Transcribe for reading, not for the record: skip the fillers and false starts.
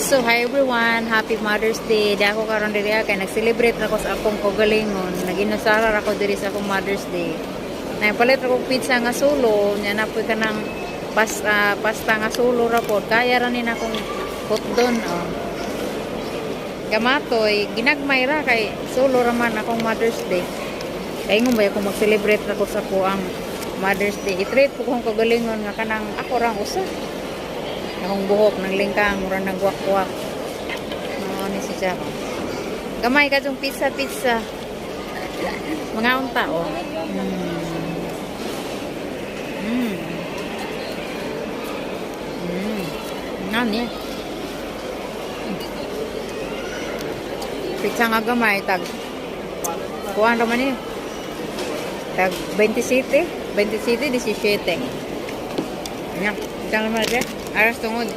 So, hi everyone. Happy Mother's Day. Di ako karon diri kay nag-celebrate ako sa akong kaugalingon. Nag-inusara ako diri sa akong Mother's Day. Naipalit ako pizza nga sulo, nya na puy ka ng pasta nga sulo ra pod. Kaya ra ni na akong hotdon oh. Gamatoy, ginagmay ra kay sulo ra man akong Mother's Day. Kay ngum ba ako mag-celebrate ako sa kuang Mother's Day. I-treat po kong kaugalingon nga kanang ako rang usa. Akong buhok ng lingkang, murang nagwak-wak. Ni siya. Gamay ka yung pizza. Mga unta, oh. Nga niya. Pizza nga gamay, tag. Kuhaan naman niya. Tag 27, 17. Yan. Ito naman siya. Aras tungod.